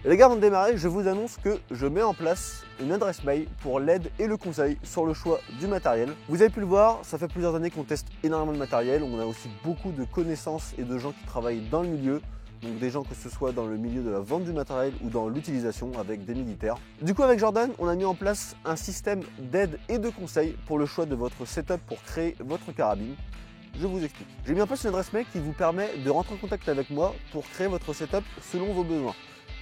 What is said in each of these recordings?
Et les gars, avant de démarrer, je vous annonce que je mets en place une adresse mail pour l'aide et le conseil sur le choix du matériel. Vous avez pu le voir, ça fait plusieurs années qu'on teste énormément de matériel. On a aussi beaucoup de connaissances et de gens qui travaillent dans le milieu. Donc des gens que ce soit dans le milieu de la vente du matériel ou dans l'utilisation avec des militaires. Du coup avec Jordan, on a mis en place un système d'aide et de conseil pour le choix de votre setup pour créer votre carabine. Je vous explique. J'ai mis en place une adresse mail qui vous permet de rentrer en contact avec moi pour créer votre setup selon vos besoins.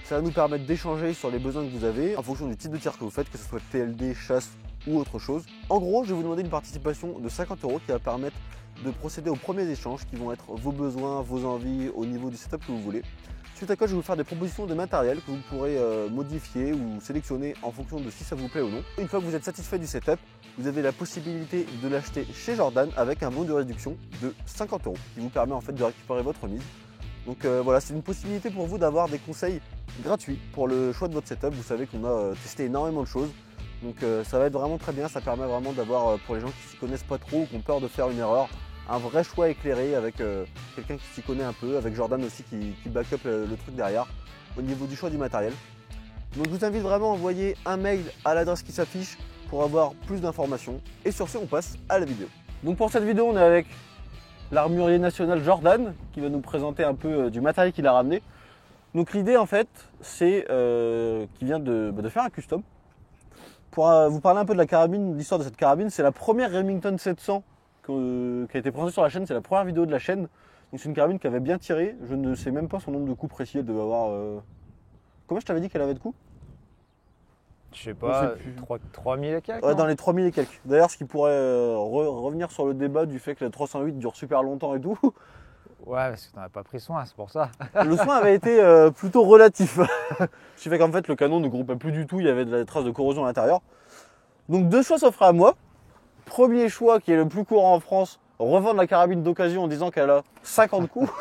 Ça va nous permettre d'échanger sur les besoins que vous avez en fonction du type de tir que vous faites, que ce soit TLD, chasse ou autre chose. En gros, je vais vous demander une participation de 50 € qui va permettre de procéder aux premiers échanges qui vont être vos besoins, vos envies au niveau du setup que vous voulez. Suite à quoi, je vais vous faire des propositions de matériel que vous pourrez modifier ou sélectionner en fonction de si ça vous plaît ou non. Une fois que vous êtes satisfait du setup, vous avez la possibilité de l'acheter chez Jordan avec un bon de réduction de 50 € qui vous permet en fait de récupérer votre mise. Donc voilà, c'est une possibilité pour vous d'avoir des conseils gratuits pour le choix de votre setup. Vous savez qu'on a testé énormément de choses. Donc ça va être vraiment très bien, ça permet vraiment d'avoir, pour les gens qui ne s'y connaissent pas trop ou qui ont peur de faire une erreur, un vrai choix éclairé avec quelqu'un qui s'y connaît un peu, avec Jordan aussi qui back up le truc derrière au niveau du choix du matériel. Donc je vous invite vraiment à envoyer un mail à l'adresse qui s'affiche pour avoir plus d'informations. Et sur ce, on passe à la vidéo. Donc pour cette vidéo, on est avec l'armurier national Jordan qui va nous présenter un peu du matériel qu'il a ramené. Donc l'idée en fait, c'est qu'il vient de faire un custom. Pour vous parler un peu de la carabine, l'histoire de cette carabine, c'est la première Remington 700 qui a été présentée sur la chaîne, c'est la première vidéo de la chaîne. Donc c'est une carabine qui avait bien tiré, je ne sais même pas son nombre de coups précis, elle devait avoir... Combien je t'avais dit qu'elle avait de coups? Je sais pas, 3000 et quelques. Ouais, dans les 3000 et quelques. D'ailleurs, ce qui pourrait revenir sur le débat du fait que la 308 dure super longtemps et tout. Ouais, parce que t'en as pas pris soin, c'est pour ça. Le soin avait été plutôt relatif. Ce qui fait qu'en fait, le canon ne groupait plus du tout, il y avait des traces de corrosion à l'intérieur. Donc deux choix s'offraient à moi. Premier choix, qui est le plus courant en France, revendre la carabine d'occasion en disant qu'elle a 50 coups,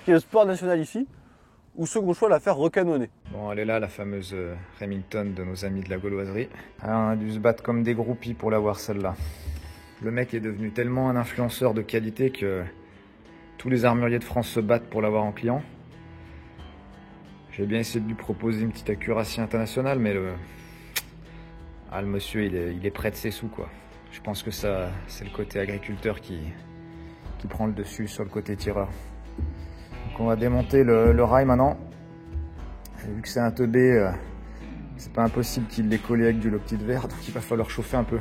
qui est le sport national ici. Ou second choix, la faire recanonner. Bon, elle est là, la fameuse Remington de nos amis de la Gauloiserie. Alors, on a dû se battre comme des groupies pour l'avoir celle-là. Le mec est devenu tellement un influenceur de qualité que tous les armuriers de France se battent pour l'avoir en client. J'ai bien essayé de lui proposer une petite accuracy internationale, mais le monsieur, il est près de ses sous, quoi. Je pense que ça, c'est le côté agriculteur qui prend le dessus sur le côté tireur. Donc on va démonter le rail maintenant. Et vu que c'est un teubé, c'est pas impossible qu'il l'ait collé avec du Loctite vert, donc il va falloir chauffer un peu.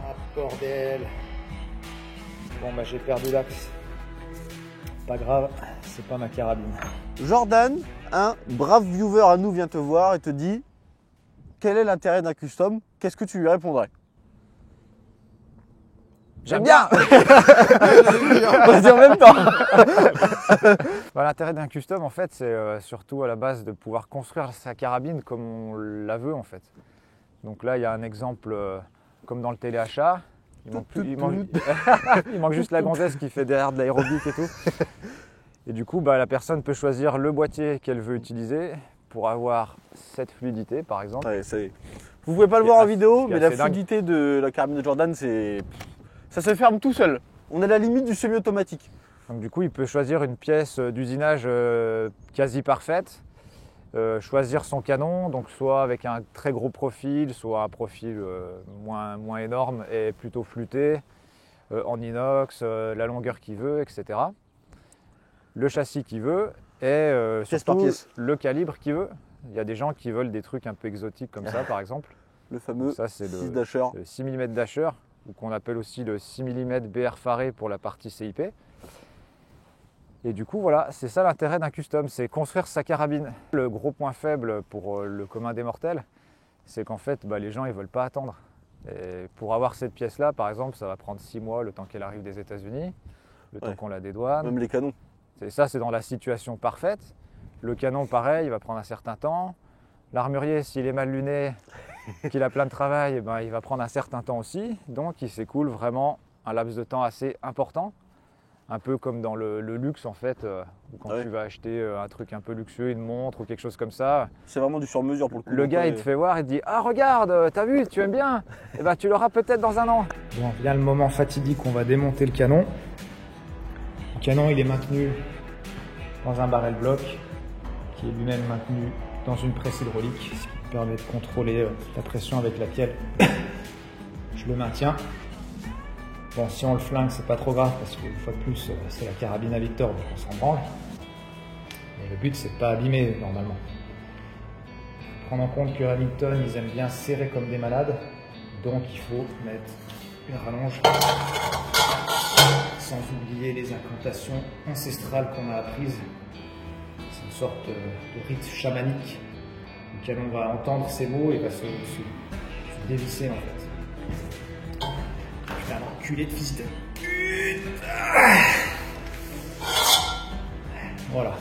Ah bordel. Bon bah j'ai perdu l'axe. Pas grave, c'est pas ma carabine. Jordan, un brave viewer à nous vient te voir et te dit quel est l'intérêt d'un custom? Qu'est-ce que tu lui répondrais? J'aime bien. On va dire en même temps. L'intérêt d'un custom, en fait, c'est surtout à la base de pouvoir construire sa carabine comme on la veut, en fait. Donc là, il y a un exemple comme dans le téléachat. Il manque juste la gonzesse qui fait derrière de l'aérobic et tout. Et du coup, la personne peut choisir le boîtier qu'elle veut utiliser pour avoir cette fluidité, par exemple. Ouais, ça y est. Vous pouvez pas le voir en vidéo, mais la fluidité de la carabine de Jordan, ça se ferme tout seul. On est à la limite du semi-automatique. Donc du coup, il peut choisir une pièce d'usinage quasi parfaite, choisir son canon, donc soit avec un très gros profil, soit un profil moins énorme et plutôt flûté, en inox, la longueur qu'il veut, etc. Le châssis qu'il veut et surtout le calibre qu'il veut. Il y a des gens qui veulent des trucs un peu exotiques comme ça, par exemple. Le fameux 6 Dasher. Le 6 mm Dasher, ou qu'on appelle aussi le 6 mm BR Faré pour la partie CIP. Et du coup, voilà, c'est ça l'intérêt d'un custom, c'est construire sa carabine. Le gros point faible pour le commun des mortels, c'est qu'en fait, les gens, ils ne veulent pas attendre. Et pour avoir cette pièce-là, par exemple, ça va prendre 6 mois, le temps qu'elle arrive des États-Unis, le temps qu'on la dédouane. Même les canons. Ça, c'est dans la situation parfaite. Le canon, pareil, il va prendre un certain temps. L'armurier, s'il est mal luné, qu'il a plein de travail, il va prendre un certain temps aussi. Donc, il s'écoule vraiment un laps de temps assez important. Un peu comme dans le luxe, en fait, où quand tu vas acheter un truc un peu luxueux, une montre ou quelque chose comme ça. C'est vraiment du sur-mesure pour le coup. Le gars, il te fait voir, il te dit « Ah, regarde, t'as vu, tu aimes bien ? Eh tu l'auras peut-être dans un an. » Bon, vient le moment fatidique, on va démonter le canon. canon il est maintenu dans un barrel bloc qui est lui-même maintenu dans une presse hydraulique, ce qui permet de contrôler la pression avec laquelle je le maintiens. Bon, si on le flingue, c'est pas trop grave parce qu'une fois de plus, c'est la carabine à Victor, donc on s'en branle. Mais le but, c'est de pas abîmer normalement. Prendre en compte que Remington, ils aiment bien serrer comme des malades, donc il faut mettre une rallonge, sans oublier les incantations ancestrales qu'on a apprises. C'est une sorte de rite chamanique, duquel on va entendre ces mots et va se dévisser en fait. Putain, l'enculé de fils de pute. Voilà.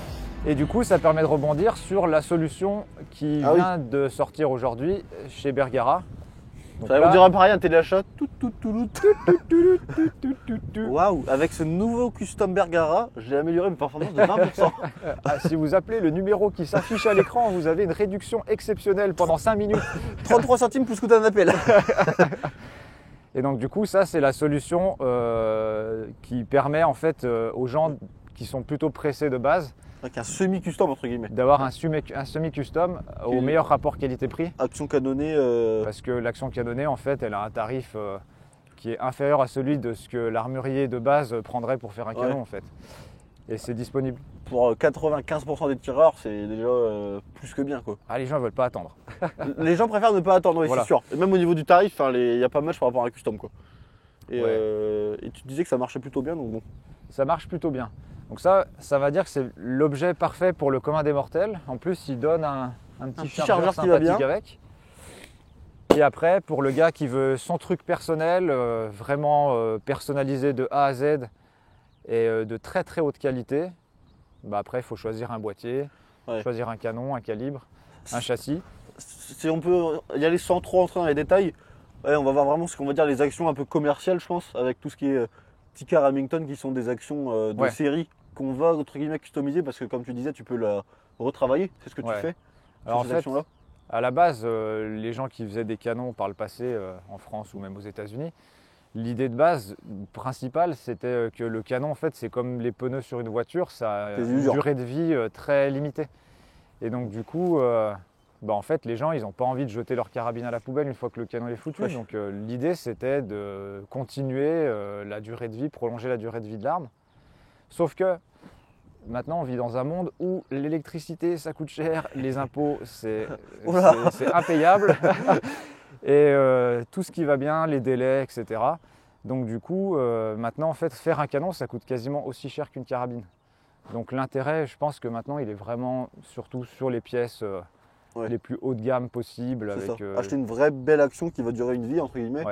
Et du coup, ça permet de rebondir sur la solution qui vient de sortir aujourd'hui chez Bergara. Ça va vous dire pareil, un téléachat. Waouh, avec ce nouveau custom Bergara, j'ai amélioré mes performances de 20%. Ah, si vous appelez le numéro qui s'affiche à l'écran, vous avez une réduction exceptionnelle pendant 5 minutes. 33 centimes plus coûte un appel. Et donc du coup, ça c'est la solution qui permet en fait aux gens qui sont plutôt pressés de base, avec un semi-custom entre guillemets, d'avoir un semi-custom au meilleur rapport qualité-prix. Action canonnée. Parce que l'action canonnée en fait, elle a un tarif qui est inférieur à celui de ce que l'armurier de base prendrait pour faire un canon en fait. Et c'est disponible. Pour 95% des tireurs, c'est déjà plus que bien quoi. Ah, les gens ne veulent pas attendre. Les gens préfèrent ne pas attendre, oui, voilà. C'est sûr. Et même au niveau du tarif, il n'y a pas match par rapport à un custom quoi. Et tu disais que ça marchait plutôt bien, donc bon. Ça marche plutôt bien. Donc ça va dire que c'est l'objet parfait pour le commun des mortels. En plus, il donne un petit chargeur sympathique avec. Et après, pour le gars qui veut son truc personnel, vraiment personnalisé de A à Z et de très très haute qualité, bah après il faut choisir un boîtier, choisir un canon, un calibre, un châssis. Si on peut y aller sans trop entrer dans les détails, on va voir vraiment ce qu'on va dire les actions un peu commerciales, je pense, avec tout ce qui est Tikar Remington, qui sont des actions de série qu'on va entre guillemets customiser parce que comme tu disais, tu peux la retravailler. C'est ce que tu fais. Alors en fait, à la base, les gens qui faisaient des canons par le passé en France ou même aux États-Unis, l'idée de base principale, c'était que le canon, en fait, c'est comme les pneus sur une voiture, ça a une durée de vie très limitée. Et donc du coup, en fait, les gens, ils n'ont pas envie de jeter leur carabine à la poubelle une fois que le canon est foutu. Donc l'idée, c'était de continuer la durée de vie, prolonger la durée de vie de l'arme. Sauf que maintenant, on vit dans un monde où l'électricité, ça coûte cher, les impôts, c'est impayable. Et tout ce qui va bien, les délais, etc. Donc du coup, maintenant, en fait, faire un canon, ça coûte quasiment aussi cher qu'une carabine. Donc l'intérêt, je pense que maintenant, il est vraiment surtout sur les pièces les plus haut de gamme possibles. Avec, acheter une vraie belle action qui va durer une vie, entre guillemets,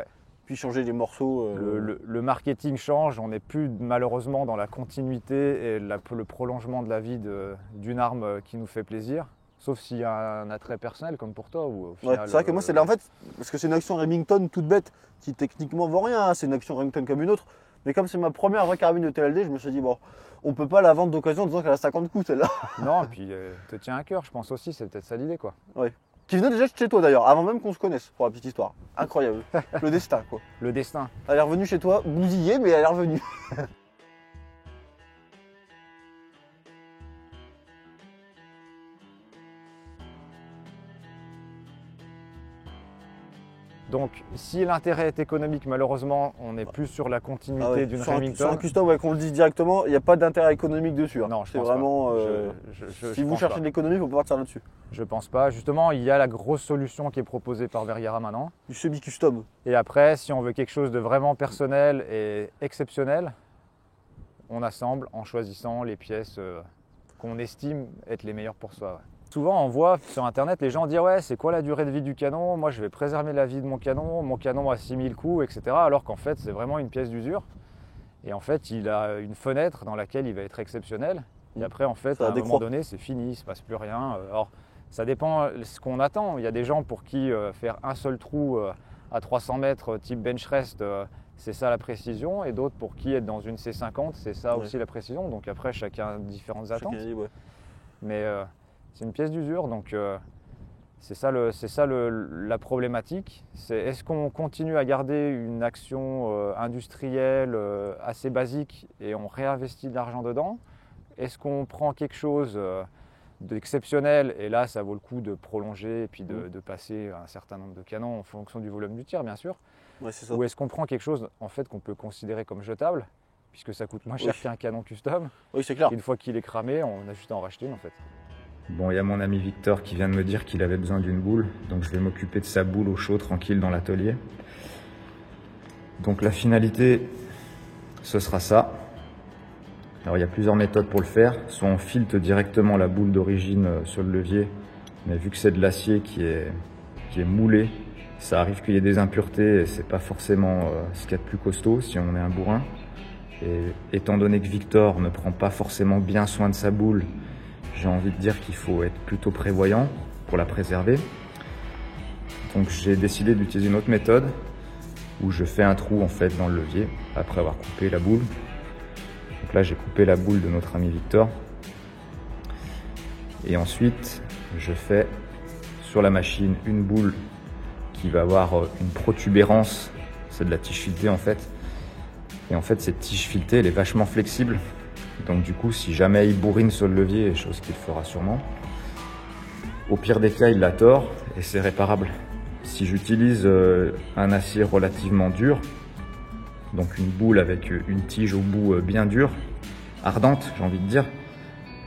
puis changer les morceaux. Le marketing change, on n'est plus malheureusement dans la continuité et le prolongement de la vie d'une arme qui nous fait plaisir. Sauf s'il y a un attrait personnel comme pour toi. C'est vrai que moi c'est là en fait, parce que c'est une action Remington toute bête qui techniquement vaut rien, hein. C'est une action Remington comme une autre. Mais comme c'est ma première vraie carabine de TLD, je me suis dit bon, on peut pas la vendre d'occasion en disant qu'elle a 50 coups celle-là. Non, et puis te tient à cœur, je pense aussi, c'est peut-être ça l'idée quoi. Ouais. Qui venait déjà chez toi d'ailleurs, avant même qu'on se connaisse, pour la petite histoire. Incroyable. Le destin quoi. Le destin. Elle est revenue chez toi, bousillée, mais elle est revenue. Donc, si l'intérêt est économique, malheureusement, on n'est plus sur la continuité d'une Remington. Sur un custom, qu'on le dise directement, il n'y a pas d'intérêt économique dessus. Hein. Non, je pense vraiment. Si vous cherchez de l'économie, il faut pas partir là-dessus. Je pense pas. Justement, il y a la grosse solution qui est proposée par Bergara maintenant. Du semi-custom. Et après, si on veut quelque chose de vraiment personnel et exceptionnel, on assemble en choisissant les pièces qu'on estime être les meilleures pour soi. Souvent, on voit sur internet les gens dire ouais, c'est quoi la durée de vie du canon? Moi, je vais préserver la vie de mon canon a 6000 coups, etc. Alors qu'en fait, c'est vraiment une pièce d'usure. Et en fait, il a une fenêtre dans laquelle il va être exceptionnel. Et après, en fait, à un moment donné, c'est fini, il ne se passe plus rien. Alors, ça dépend de ce qu'on attend. Il y a des gens pour qui faire un seul trou à 300 mètres type bench rest, c'est ça la précision. Et d'autres pour qui être dans une C50, c'est ça aussi la précision. Donc après, chacun a différentes attentes. Mais c'est une pièce d'usure, donc la problématique. C'est est-ce qu'on continue à garder une action industrielle assez basique et on réinvestit de l'argent dedans? Est-ce qu'on prend quelque chose d'exceptionnel et là ça vaut le coup de prolonger et puis de passer un certain nombre de canons en fonction du volume du tir bien sûr? Ouais, c'est ça. Ou est-ce qu'on prend quelque chose en fait qu'on peut considérer comme jetable puisque ça coûte moins cher qu'un canon custom? Oui, c'est clair. Une fois qu'il est cramé, on a juste à en racheter une en fait. Bon, il y a mon ami Victor qui vient de me dire qu'il avait besoin d'une boule, donc je vais m'occuper de sa boule au chaud, tranquille, dans l'atelier. Donc la finalité, ce sera ça. Alors il y a plusieurs méthodes pour le faire. Soit on filte directement la boule d'origine sur le levier, mais vu que c'est de l'acier qui est moulé, ça arrive qu'il y ait des impuretés et c'est pas forcément ce qu'il y a de plus costaud si on est un bourrin. Et étant donné que Victor ne prend pas forcément bien soin de sa boule, j'ai envie de dire qu'il faut être plutôt prévoyant pour la préserver. Donc j'ai décidé d'utiliser une autre méthode où je fais un trou en fait dans le levier après avoir coupé la boule. Donc là j'ai coupé la boule de notre ami Victor. Et ensuite je fais sur la machine une boule qui va avoir une protubérance, c'est de la tige filetée en fait. Et en fait cette tige filetée elle est vachement flexible. Donc du coup, si jamais il bourrine sur le levier, chose qu'il fera sûrement, au pire des cas, il la tord et c'est réparable. Si j'utilise un acier relativement dur, donc une boule avec une tige au bout bien dure, ardente, j'ai envie de dire,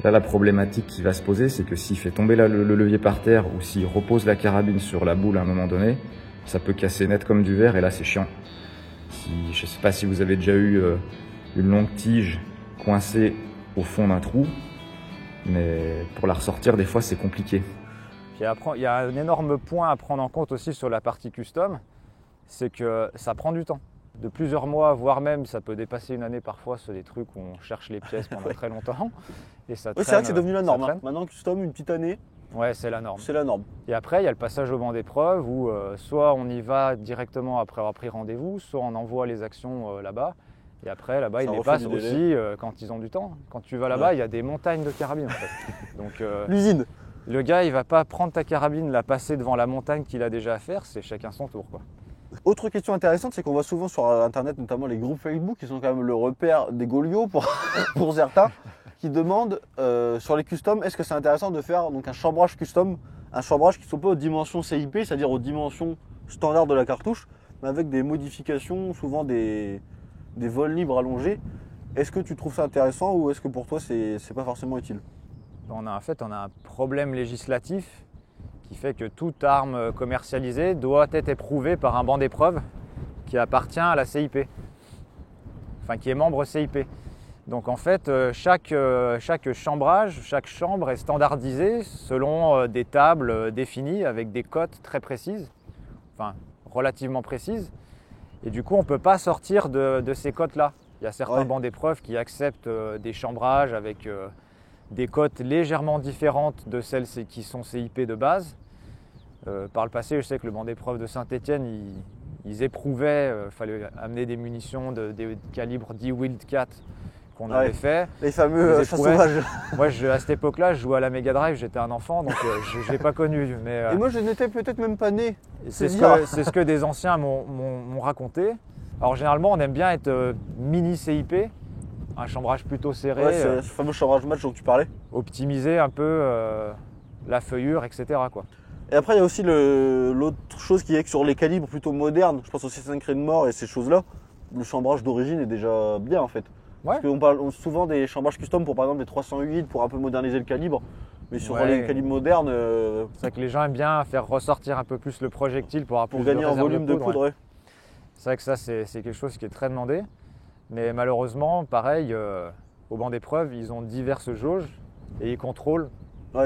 là la problématique qui va se poser, c'est que s'il fait tomber le levier par terre ou s'il repose la carabine sur la boule à un moment donné, ça peut casser net comme du verre et là c'est chiant. Je ne sais pas si vous avez déjà eu une longue tige coincé au fond d'un trou, mais pour la ressortir des fois c'est compliqué. Puis il y a un énorme point à prendre en compte aussi sur la partie custom, c'est que ça prend du temps. De plusieurs mois, voire même ça peut dépasser une année parfois sur des trucs où on cherche les pièces pendant très longtemps. Et ça traîne, c'est vrai que c'est devenu la norme. traîne. Maintenant, custom, une petite année, Ouais, c'est la norme. c'est la norme. Et après, il y a le passage au banc d'épreuve où soit on y va directement après avoir pris rendez-vous, soit on envoie les actions là-bas. Et après, là-bas, ils les passent aussi quand ils ont du temps. Quand tu vas là-bas, il y a des montagnes de carabines en fait. Donc, L'usine. le gars, il va pas prendre ta carabine, la passer devant la montagne qu'il a déjà à faire, c'est chacun son tour, quoi. Autre question intéressante, c'est qu'on voit souvent sur internet, notamment les groupes Facebook, qui sont quand même le repère des Golios pour certains, qui demandent sur les customs, est-ce que c'est intéressant de faire donc un chambrage custom, un chambrage qui ne soit pas aux dimensions CIP, c'est-à-dire aux dimensions standards de la cartouche, mais avec des modifications, souvent des vols libres allongés. Est-ce que tu trouves ça intéressant ou est-ce que pour toi c'est pas forcément utile? On a un problème législatif qui fait que toute arme commercialisée doit être éprouvée par un banc d'épreuve qui appartient à la CIP, enfin qui est membre CIP. Donc en fait, chaque chambrage, chaque chambre est standardisée selon des tables définies avec des cotes très précises, enfin relativement précises. Et du coup, on ne peut pas sortir de ces cotes-là. Il y a certains bancs d'épreuve qui acceptent des chambrages avec des cotes légèrement différentes de celles qui sont CIP de base. Par le passé, je sais que le banc d'épreuve de Saint-Étienne, ils éprouvaient, il fallait amener des munitions des calibres 10 Wildcat qu'on avait fait. Les fameux chats sauvages. Moi, à cette époque-là, je jouais à la Mega Drive, j'étais un enfant, donc je ne l'ai pas connu. Mais, et moi, je n'étais peut-être même pas né. C'est ce que des anciens m'ont raconté. Alors généralement, on aime bien être mini CIP, un chambrage plutôt serré. Ouais, c'est ce fameux chambrage match dont tu parlais. Optimiser un peu la feuillure, etc. quoi. Et après, il y a aussi l'autre chose qui est que sur les calibres plutôt modernes, je pense au C5 Creedmoor et ces choses-là, le chambrage d'origine est déjà bien en fait. Ouais. Parce qu'on parle souvent des chambrages custom pour par exemple des 308 pour un peu moderniser le calibre. Mais sur les calibres modernes. C'est vrai que les gens aiment bien faire ressortir un peu plus le projectile pour avoir pour gagner en volume de poudre. Ouais. C'est vrai que ça, c'est quelque chose qui est très demandé. Mais malheureusement, pareil, au banc d'épreuve, ils ont diverses jauges et ils contrôlent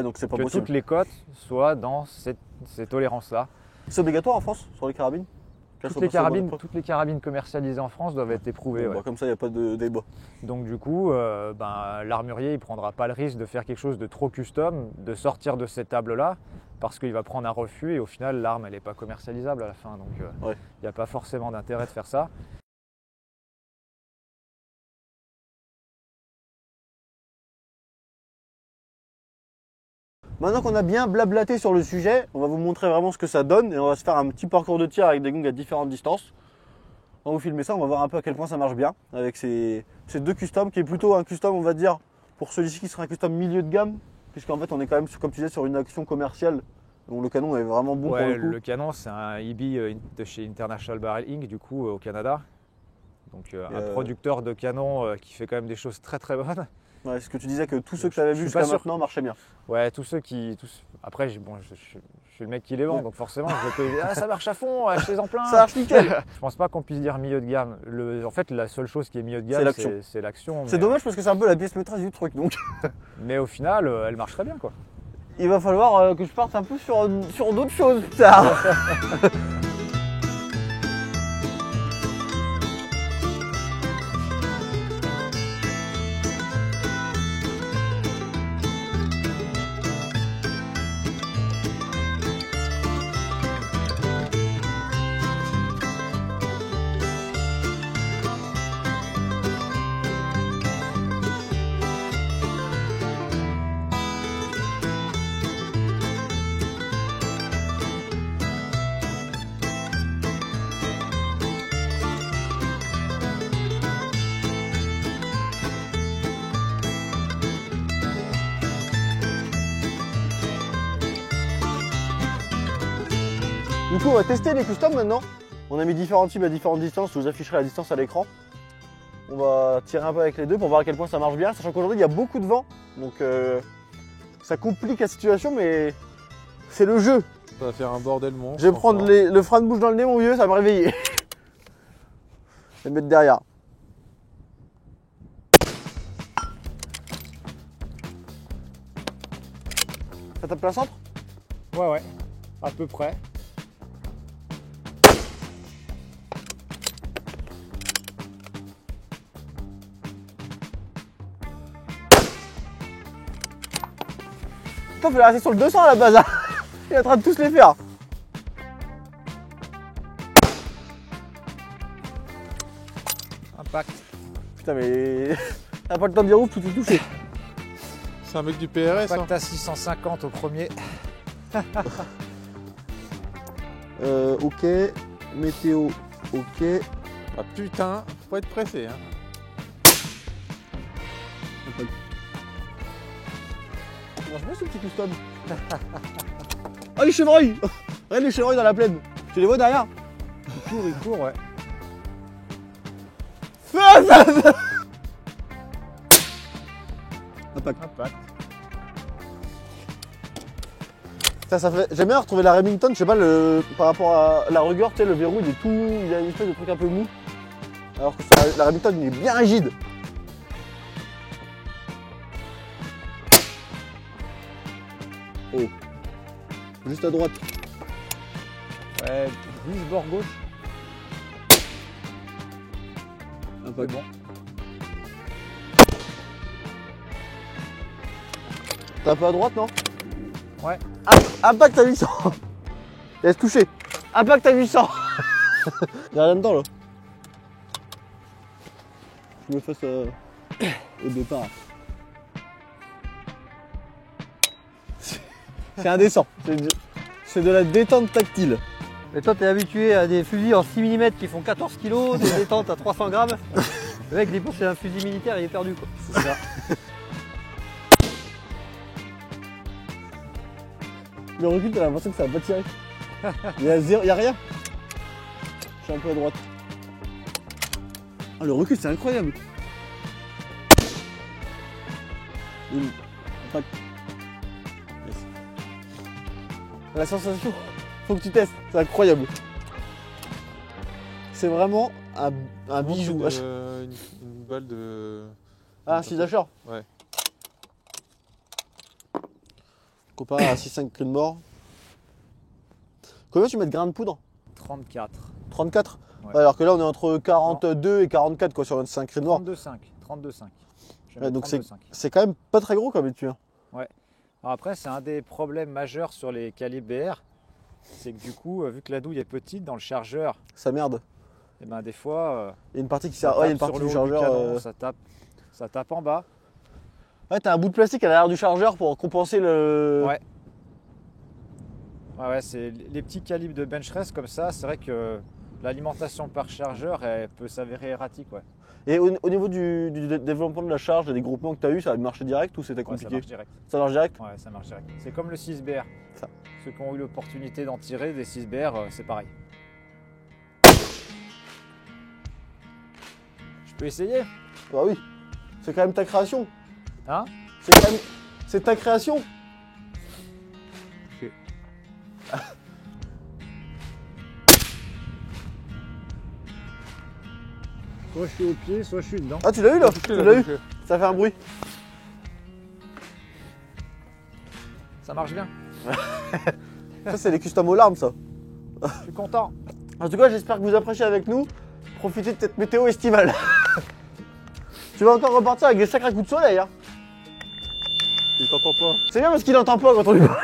donc c'est pas que possible. toutes les cotes soient dans ces tolérances-là. C'est obligatoire en France sur les carabines? Toutes les carabines commercialisées en France doivent être éprouvées. Bon, comme ça, il n'y a pas de débat. Donc du coup, l'armurier, il ne prendra pas le risque de faire quelque chose de trop custom, de sortir de cette table-là, parce qu'il va prendre un refus et au final, l'arme, elle n'est pas commercialisable à la fin. Donc il n'y a pas forcément d'intérêt de faire ça. Maintenant qu'on a bien blablaté sur le sujet, on va vous montrer vraiment ce que ça donne et on va se faire un petit parcours de tir avec des gongs à différentes distances. On va vous filmer ça, on va voir un peu à quel point ça marche bien avec ces deux customs qui est plutôt un custom, on va dire, pour celui-ci qui sera un custom milieu de gamme, puisqu'en fait on est quand même, comme tu disais, sur une action commerciale. Donc le canon est vraiment bon pour le coup. Le canon, c'est un EB de chez International Barrel Inc. du coup au Canada. Donc un producteur de canons qui fait quand même des choses très très bonnes. Ouais, ce que tu disais que tous ceux que tu avais vus jusqu'à maintenant marchaient bien. Ouais, tous ceux qui. Après, je suis le mec qui les vend, donc forcément, je peux dire, ah, ça marche à fond, achetez-en plein. Ça marche nickel. Je pense pas qu'on puisse dire milieu de gamme. En fait, la seule chose qui est milieu de gamme, c'est l'action. C'est dommage parce que c'est un peu la pièce maîtresse du truc. Donc. Mais au final, elle marche très bien, quoi. Il va falloir que je parte un peu sur d'autres choses plus tard. Du coup, on va tester les customs maintenant. On a mis différents types à différentes distances. Je vous afficherai la distance à l'écran. On va tirer un peu avec les deux pour voir à quel point ça marche bien. Sachant qu'aujourd'hui, il y a beaucoup de vent. Donc, ça complique la situation, mais c'est le jeu. Ça va faire un bordel monstre. Je vais prendre le frein de bouche dans le nez, mon vieux, ça va me réveiller. Je vais me mettre derrière. Ça tape plein centre? Ouais, à peu près. Putain, faut les rester sur le 200 à la base. Hein. Il est en train de tous les faire. Impact. Putain, mais. T'as pas le temps de dire ouf, tout est touché. C'est un mec du PRS. Impact à 650 au premier. Ok. Météo, ok. Ah putain, faut être pressé. Hein. Ça marche bien ce petit custom. Oh les chevreuils. Regarde les chevreuils dans la plaine. Tu les vois derrière? Il court, ouais. Impact. Impact. Ça fait. J'aime bien retrouver la Remington, je sais pas, par rapport à la rigueur, tu sais, le verrou il est tout. Il a une espèce de truc un peu mou. Alors que la Remington il est bien rigide. Oh. Juste à droite. Ouais, 10 bord gauche. Impact. Bon. T'es un peu à droite, non? Ouais. Impact à 800. Laisse toucher. Impact à 800. Y'a rien dedans là. Je me fasse au départ. C'est indécent. C'est de la détente tactile. Mais toi, t'es habitué à des fusils en 6 mm qui font 14 kg, des détentes à 300 grammes. Le mec dépense un fusil militaire, il est perdu quoi. C'est ça. Le recul, t'as l'impression que ça va pas tirer. Il y a rien. Je suis un peu à droite. Ah, le recul, c'est incroyable. Impact. Yes. La sensation, faut que tu testes, c'est incroyable. C'est vraiment un bijou. Une balle de. Ah, un slasher. Ouais. Comparé à 6,5 cris de mort. Combien tu mets de grains de poudre? 34. 34 Ouais. Alors que là on est entre 42 et 44 quoi sur 25 cris de mort. 32,5. 32,5. Ouais, donc c'est quand même pas très gros comme étui. Hein. Ouais. Alors après, c'est un des problèmes majeurs sur les calibres BR. C'est que du coup, vu que la douille est petite dans le chargeur, Ça merde. et ben des fois, Il y a une partie qui ça sert. Ouais, il y a tape une sur partie le du haut chargeur. canon, ça tape en bas. Ouais, t'as un bout de plastique à l'arrière du chargeur pour compenser le... Ouais. Ouais, c'est les petits calibres de bench rest comme ça, c'est vrai que l'alimentation par chargeur, elle peut s'avérer erratique, ouais. Et au niveau du développement de la charge et des groupements que tu as eu, ça a marché direct ou c'était Ouais, ça compliqué? marche direct. Ça marche direct? Ouais, ça marche direct. C'est comme le 6BR. Ça. Ceux qui ont eu l'opportunité d'en tirer des 6BR, c'est pareil. Je peux essayer? Bah oui, c'est quand même ta création. Hein? C'est ta création. Soit je suis au pied, soit je suis dedans. Ah, tu l'as eu là? Tu l'as eu? Ça fait un bruit. Ça marche bien. Ça, c'est les custom aux larmes, ça. Je suis content. En tout cas, j'espère que vous appréciez avec nous. Profitez de cette météo estivale. Tu vas encore repartir avec des sacrés coups de soleil, hein. Il t'entend pas. C'est bien parce qu'il entend pas quand on lui parle.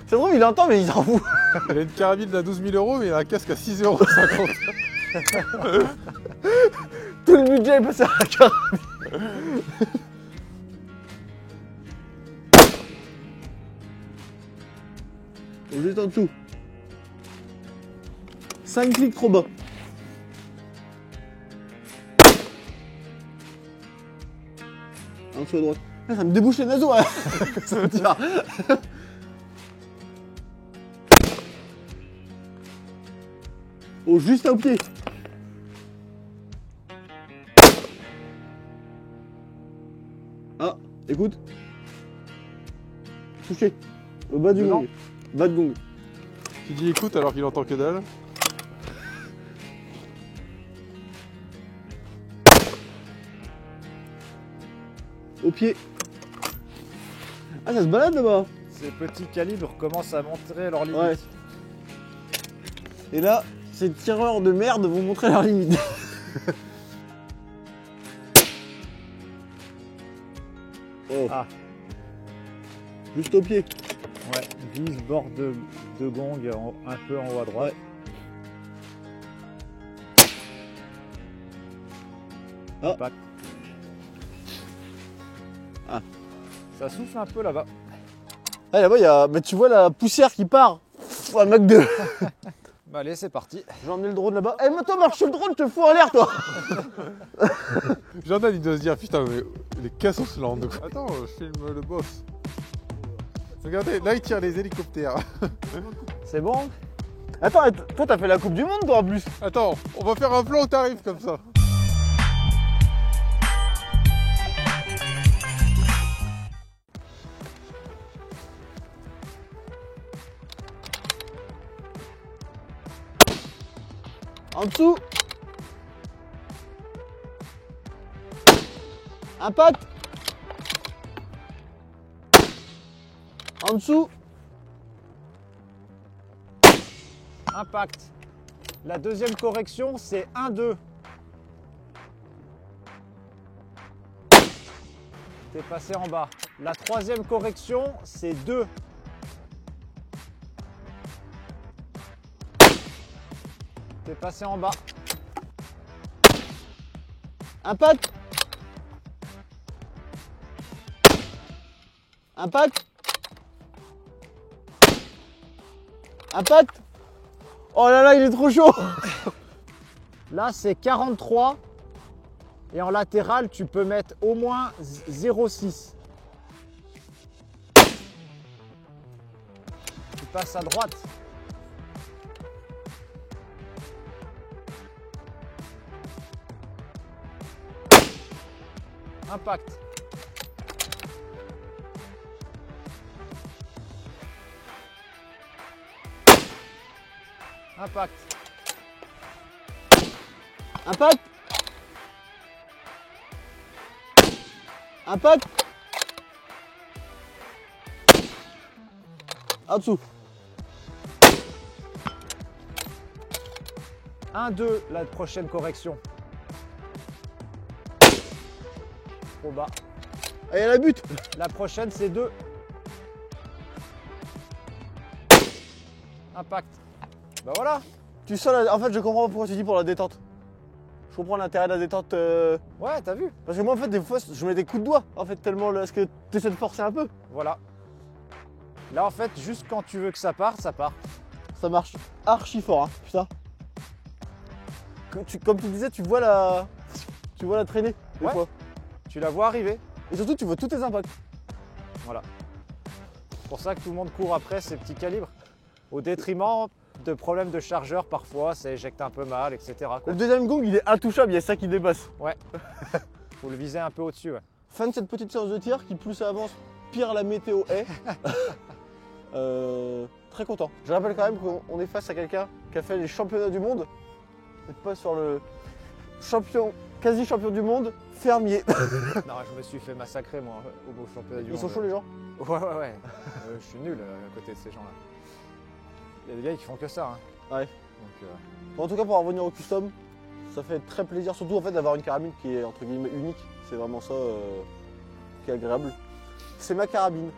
C'est drôle, il entend, mais il s'en fout. Il a une carabine à 12 000 €, mais il a un casque à 6,50 €. Tout le budget est passé à la carabine. Juste en dessous. 5 clics trop bas. En dessous à droite. Ah, ça me débouche les naseaux, hein. Ça me tire. Oh, juste au pied. Ah, écoute. Touché. Le bas du Dedans. gong. Bas de gong. Tu dis écoute alors qu'il entend que dalle. Au pied. Ah, ça se balade là-bas. Ces petits calibres commencent à montrer leurs limites. Ouais. Et là, ces tireurs de merde vont montrer leurs limites. Oh. Ah. Juste au pied. Ouais, vise bord de gong un peu en haut à droite. Ah. Impact. Ah. Ça souffle un peu là-bas. Ah, là-bas, il y a. Mais tu vois la poussière qui part. Pff, un mec de. Bah allez, c'est parti. J'ai emmené le drone là-bas. Eh, mais toi, marche sur le drone, je te fous en l'air, toi. Jordan, il doit se dire putain, mais les cassos se landent. Attends, je filme le boss. Regardez, là il tire les hélicoptères. C'est bon. Attends, et toi, t'as fait la Coupe du Monde, toi, en plus. Attends, on va faire un plan au tarif comme ça. En dessous. Impact. En dessous. Impact. La deuxième correction, c'est 1-2. T'es passé en bas. La troisième correction, c'est 2. T'es passé en bas. Impact. Impact. Impact. Oh là là, il est trop chaud. Là, c'est 43. Et en latéral, tu peux mettre au moins 0,6. Tu passes à droite. Impact. Impact. Impact. Impact. En dessous. 1-2, la prochaine correction. Trop bas. Ah, il y a la butte. La prochaine, c'est 2. Impact. Bah voilà. Tu sens la... En fait, je comprends pas pourquoi tu dis pour la détente. Je comprends l'intérêt de la détente. Ouais, t'as vu? Parce que moi, en fait, des fois, je mets des coups de doigt. En fait, tellement. Est-ce que tu essaies de forcer un peu? Voilà. Là, en fait, juste quand tu veux que ça parte, ça part. Ça marche archi fort, hein, putain. Comme tu disais, tu vois la traînée, des Ouais. fois. Tu la vois arriver. Et surtout, tu vois tous tes impacts. Voilà. C'est pour ça que tout le monde court après ces petits calibres. Au détriment de problèmes de chargeur parfois, ça éjecte un peu mal, etc. quoi. Le deuxième gong, il est intouchable, il y a ça qui dépasse. Faut le viser un peu au-dessus. Ouais. Fin de cette petite séance de tir qui, plus ça avance, pire la météo est. Très content. Je rappelle quand même qu'on est face à quelqu'un qui a fait les championnats du monde. Et pas sur le quasi champion du monde, fermier. Non, je me suis fait massacrer moi au beau championnat du monde. Ils sont chauds les gens. Ouais. Je suis nul à côté de ces gens-là. Il y a des gars qui font que ça. Hein. Ouais. Donc, En tout cas, pour en revenir au custom, ça fait très plaisir, surtout en fait d'avoir une carabine qui est entre guillemets unique. C'est vraiment ça qui est agréable. C'est ma carabine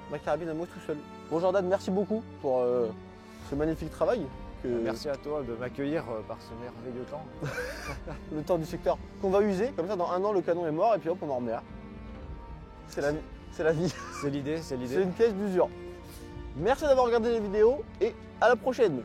à moi tout seul. Bon Jordan, merci beaucoup pour ce magnifique travail. Merci à toi de m'accueillir par ce merveilleux temps. Le temps du secteur qu'on va user, comme ça dans 1 an le canon est mort et puis hop on en remet un. C'est la vie. C'est la vie. C'est l'idée, C'est une pièce d'usure. Merci d'avoir regardé les vidéos et à la prochaine.